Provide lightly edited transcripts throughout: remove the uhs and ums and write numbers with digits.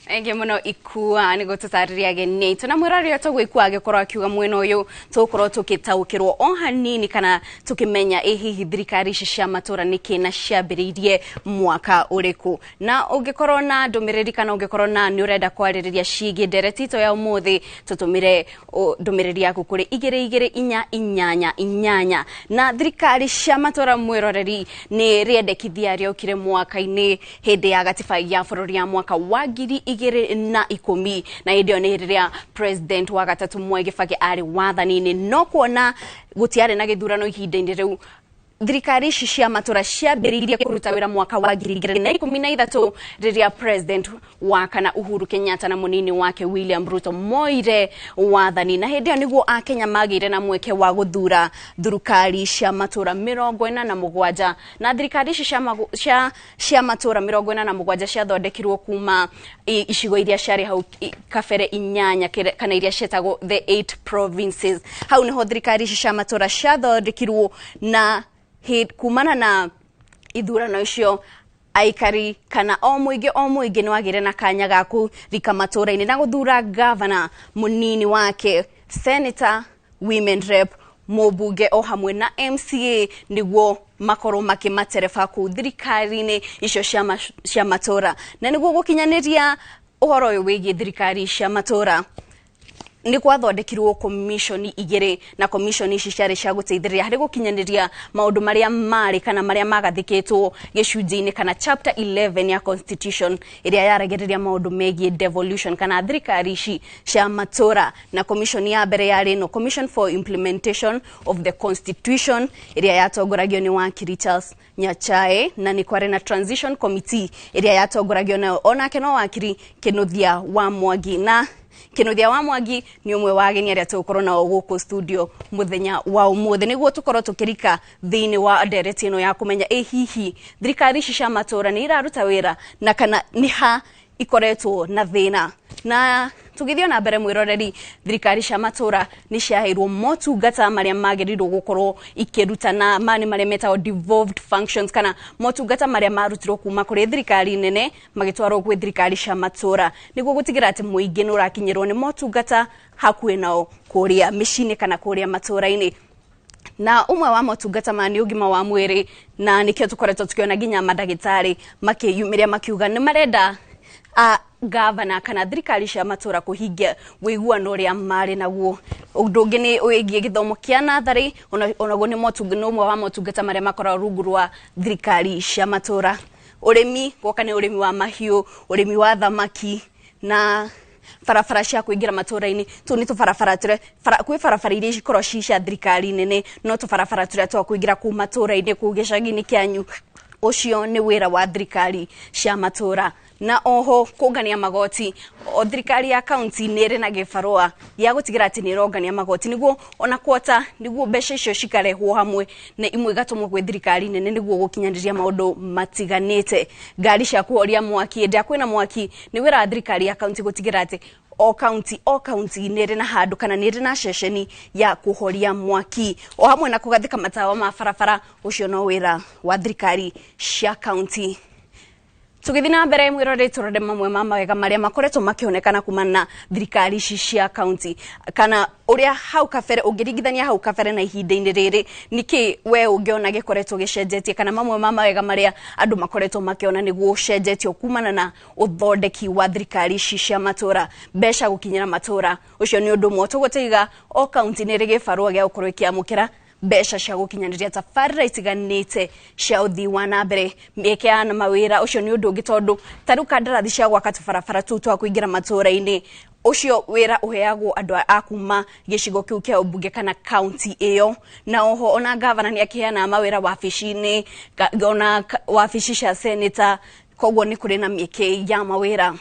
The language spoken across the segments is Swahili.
Ege muno ikua ni gututariria geni tuna mwirario tugwikua agikora akiuga mwena uyu tukoro tukitaukirwo o hanini kana tukimenya hihi thirikari ici cia matura niki na ciambiririe mwaka uriku na ungikorwo na ndumiriri kana ungikorwo na ni urenda kwaririria ciigi nderetito ya umuthi tutumire ndumiriri yaku kuri 2288 na thirikari cia matura mwiroreri ni riendekithia riokire mwaka-ini hindi ya gatiba ya bururi ya mwaka wa 2010 na hĩndĩ nĩ rĩrĩa president wa gatatu Mwai Kibaki ari wathanini no kuona gutiare na githurano ihinda-inĩ rĩu thirikari ici cia matura ciambĩrĩirie kũruta wĩra mwaka wa 2013 rĩrĩa president wa kana Uhuru Kenyatta na munini wake William Ruto moire wathani na hĩndĩ nĩguo Akenya magĩire na mweke wa guthura thirikari cia matura 47 na thirikari ici cia matura 47 ciathondekirwo kuma icigo iria ciarĩ hau kabere 8 kana iria cietagwo the 8 provinces hau niho thirikari ici cia matura ciathondekirwo na kumana na ithurano icio aikari kana o muingi ni wagire na kanya gaku rika matura-ini na guthura governor munini wake senator women rep mubunge o hamwe na MCA niguo makoro makimatereba ku thirikari-ini icio cia matura na niguo gukinyaniria uhoro uyu wigie thirikari cia matura ni kwathondekirwo commission igere na commission ici ciarĩ cia guteithĩrĩria harĩ gukinyaniria maundu maria mari kana maria magathikĩtwo gĩcunjĩ-inĩ kana chapter 11 ya constitution iria yaragĩrĩria maundu megie devolution kana thirikari ici cia matura na commission ya mbere yarĩ no commission for implementation of the constitution iria yatongoragio ni wakiri Charles Nyachae na ni kwarĩ na transition committee iria yatongoragio na onake no wakiri Kĩnuthia wa Mwangi na Kĩnuthia wa Mwangi ni umwe wa ageni aria tukorwo nao guku studio muthenya wa umuthi niguo tukorwo tukirika thiini wa ndereti ino ya kumenya hihi thirikari ici cia matura ni iraruta wira na kana ni ha ikoretwo na thina na tugithio na mbere mwiroreri thirikari cia matura ni ciaheirwo motungata maria magirirwo gukorwo ikiruta na mani maria metagwo devolved functions kana motungata maria marutirwo kuma kuri thirikari nene magitwarwo kwi thirikari cia matura niguo gutigira ati muingi nurakinyirwo ni motungata hakuhi nao kuria micini kana kuria matura-ini na umwe wa motungata mani ugima wa mwiri na nikio tukoretwo tukiona ginya madagitari makiyumiria makiuga ni marenda governor kana thirikari cia matura kuhingia wiguano uria mari naguo undu ungi ni wigie githomo kia nathari onaguo ni motungata umwe wa motungata maria makora rungu rwa thirikari cia matura urimi goka ni urimi wa mahiu urimi wa thamaki na farafara cia kuingira matura-ini tu ni tufarafara ture kwi farafara iria ikoro cia thirikari nene no tufarafara ture twa kuingira ku matura-ini ku gicagi-ini kianyu ucio ni wira wa thirikari cia matura na oho kungania magoti o thirikari ya county nere na gibarua ya gutigira ati ni rongania magoti niguo ona kwota niguo mbeca icio cikarehwo hamwe na imwe gatumwo gwe thirikari nene niguo gukinyaniria maundu matiganite ngari cia kuhoria mwaki ndia kwina mwaki ni wira thirikari ya county gutigira ati o county nere na handu kana nere na ceceni ya kuhoria mwaki o hamwe na kugathika matawa ma farafara ucio no wira wa thirikari cia county tugithina mbere mwirore turode mamwe mawega maria makoretwo makionekana kumana thirikari ici cia county kana uria hau kabere ungiringithania hau kabere na ihinda-inĩ rĩrĩ niki we ungiona gikoretwo gicenjetie kana mamwe mawega maria andu makoretwo makiona niguo cenjetio kumana na uthondeki wa thirikari ici cia matura mbeca gukinyira matura ucio ni undu mwe tugutiga o county ni rigibarua gia ukorwo ikiamukira mbeca cia gukinyaniria tabarĩra itiganĩte cia uthii wa na mbere mĩeke na mawĩra ucio ni undu ngitondu taru kandarathi cia gwaka tubarabara tu twa kuingira matura-ini ucio wira uheagwo andu akuma gicigo kiu kia ubunge kana county iyo na oho ona governor ni akiheana mawira wabici-ini ona wabici cia senator koguo ni kuri na mĩeke ya mawira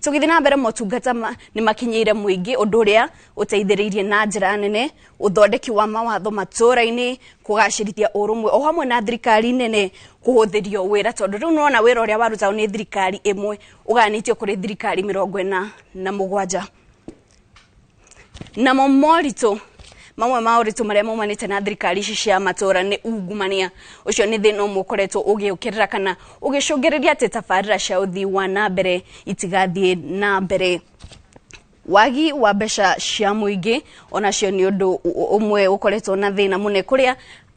tugithina mbere motungata ni makinyire muingi undu uria uteithiririe na njira nene uthondeki wa mawatho matura-ini kugacirithia urumwe o hamwe na thirikari nene kuhuthirio wira tondu riu nona wira uria warutao ni thirikari imwe uganitio kuri thirikari 47 na momorito mamwe ma uritu maria maumanite na thirikari ici cia matora ni ungumania ucio ni thina umwe ukoretwo ugiukirira kana ugicungiriria ati tabarira cia uthii wa na mbere itigathie na mbere. Wagi wa mbeca cia muingi onacio ni undu umwe ukoretwo na thina mune kuria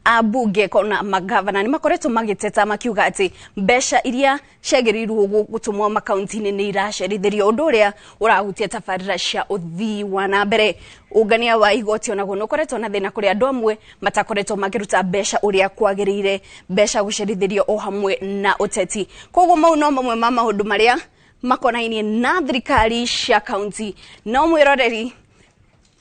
abunge kona magavana ni makoretwo magiteta makiuga ati mbeca iria ciagirirwo gutumwo makaunti-ini ni iracerithirio undu uria urahutia tabarira cia uthii wa na mbere. Ungania wa igoti onaguo nukoretwo na thina kuria andu amwe matakoretwo magiruta mbeca uria kwagirire, mbeca gucerithirio o hamwe na uteti. Koguo mau no mamwe ma maundu maria makonainie na thirikari cia kaunti. No mwiroreri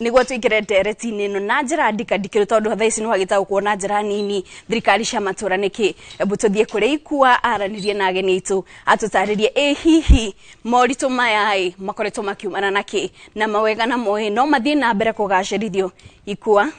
niguo twikire ndereti-ini ino na njira ndikandikire tondu thaa ici no hagitaguo na njira nini thirikari cia matura niki. Ebu tuthie kuria Ikua aranirie na ageni aitu atutaririe hihi moritu maya makoretwo makiumana naki na mawega na moe no mathie na mbere kugacerithio. Ikua.